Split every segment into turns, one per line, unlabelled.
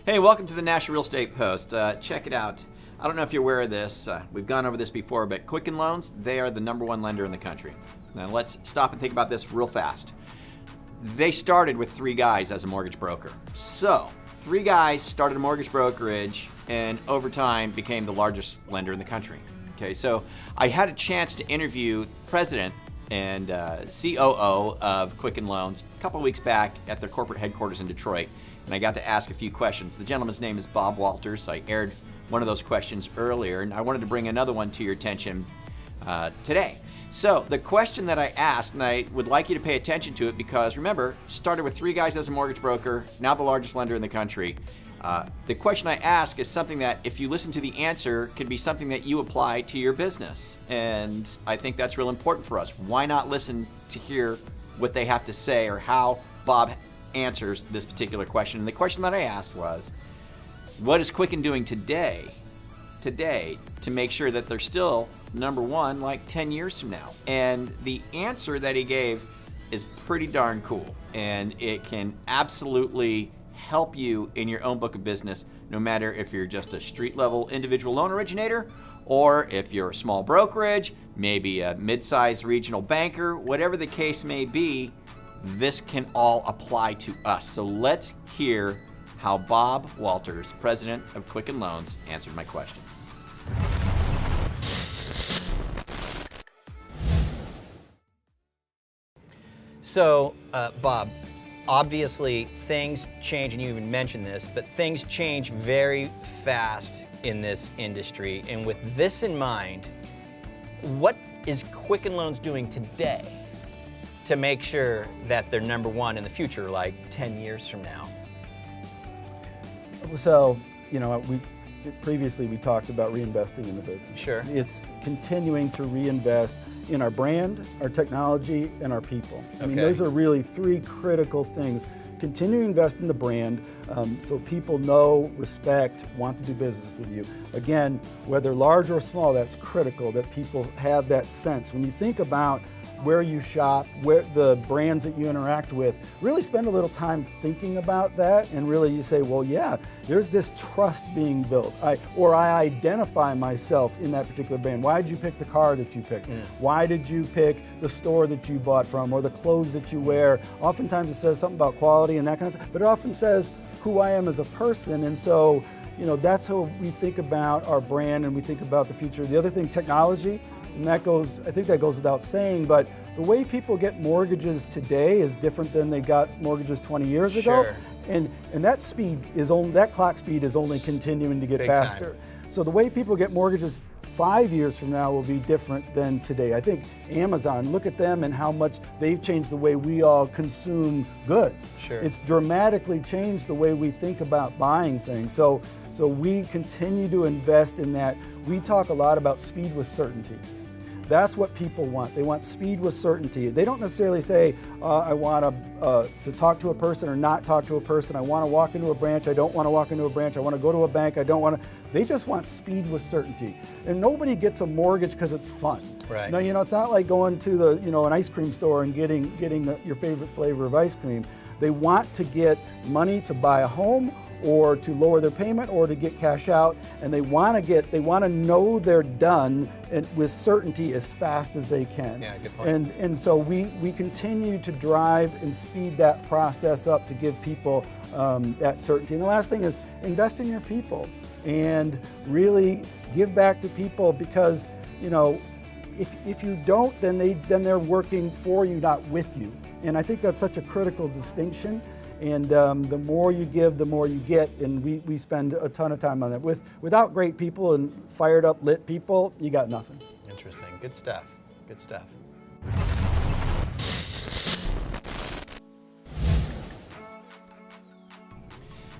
Hey, welcome to the National Real Estate Post. Check it out. I don't know if you're aware of this. We've gone over this before, but Quicken Loans, they are the #1 lender in the country. Now let's stop and think about this real fast. They started with 3 guys as a mortgage broker. So 3 guys started a mortgage brokerage and over time became the largest lender in the country. Okay, so I had a chance to interview president and COO of Quicken Loans a couple of weeks back at their corporate headquarters in Detroit, and I got to ask a few questions. The gentleman's name is Bob Walters. I aired one of those questions earlier, and I wanted to bring another one to your attention today. So the question that I asked, and I would like you to pay attention to it because remember, started with 3 guys as a mortgage broker, now the largest lender in the country. The question I ask is something that, if you listen to the answer, could be something that you apply to your business. And I think that's real important for us. Why not listen to hear what they have to say or how Bob answers this particular question? And the question that I asked was, what is Quicken doing today to make sure that they're still #1 like 10 years from now? And the answer that he gave is pretty darn cool, and it can absolutely help you in your own book of business, no matter if you're just a street level individual loan originator or if you're a small brokerage, maybe a mid-sized regional banker, whatever the case may be, this can all apply to us. So let's hear how Bob Walters, president of Quicken Loans, answered my question.
So, Bob, obviously things change, and you even mentioned this, but things change very fast in this industry. And with this in mind, what is Quicken Loans doing today to make sure that they're #1 in the future, like 10 years from now?
So, previously we talked about reinvesting in the business.
Sure.
It's continuing to reinvest in our brand, our technology, and our people. I mean,
Okay.
those are really 3 critical things. Continue to invest in the brand so people know, respect, want to do business with you. Again, whether large or small, that's critical that people have that sense. When you think about where you shop, where the brands that you interact with, really spend a little time thinking about that, and really you say, well, yeah, there's this trust being built. I identify myself in that particular brand. Why did you pick the car that you picked? Why did you pick the store that you bought from, or the clothes that you wear? Oftentimes it says something about quality and that kind of stuff, but it often says who I am as a person. And so, that's how we think about our brand and we think about the future. The other thing, technology. And I think that goes without saying, but the way people get mortgages today is different than they got mortgages 20 years ago.
Sure.
And that clock speed is only continuing to get
Big
faster.
time.
So the way people get mortgages 5 years from now will be different than today. I think Amazon, look at them and how much they've changed the way we all consume goods.
Sure.
It's dramatically changed the way we think about buying things. So we continue to invest in that. We talk a lot about speed with certainty. That's what people want. They want speed with certainty. They don't necessarily say, I want to talk to a person or not talk to a person. I want to walk into a branch. I don't want to walk into a branch. I want to go to a bank. I don't want to. They just want speed with certainty. And nobody gets a mortgage because it's fun.
Right.
No, it's not like going to an ice cream store and getting your favorite flavor of ice cream. They want to get money to buy a home, or to lower their payment, or to get cash out, and they want to know they're done and with certainty as fast as they can.
Yeah, good point.
And so we continue to drive and speed that process up to give people that certainty. And the last thing is invest in your people and really give back to people, because if you don't, then they're working for you, not with you. And I think that's such a critical distinction. And the more you give, the more you get, and we spend a ton of time on that. Without great people and fired up, lit people, you got nothing.
Interesting. Good stuff. Good stuff.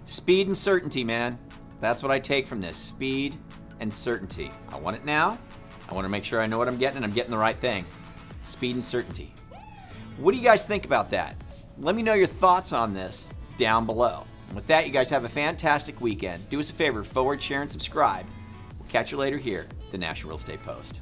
Speed and certainty, man. That's what I take from this. Speed and certainty. I want it now. I want to make sure I know what I'm getting and I'm getting the right thing. Speed and certainty. What do you guys think about that? Let me know your thoughts on this down below. And with that, you guys have a fantastic weekend. Do us a favor, forward, share, and subscribe. We'll catch you later here at the National Real Estate Post.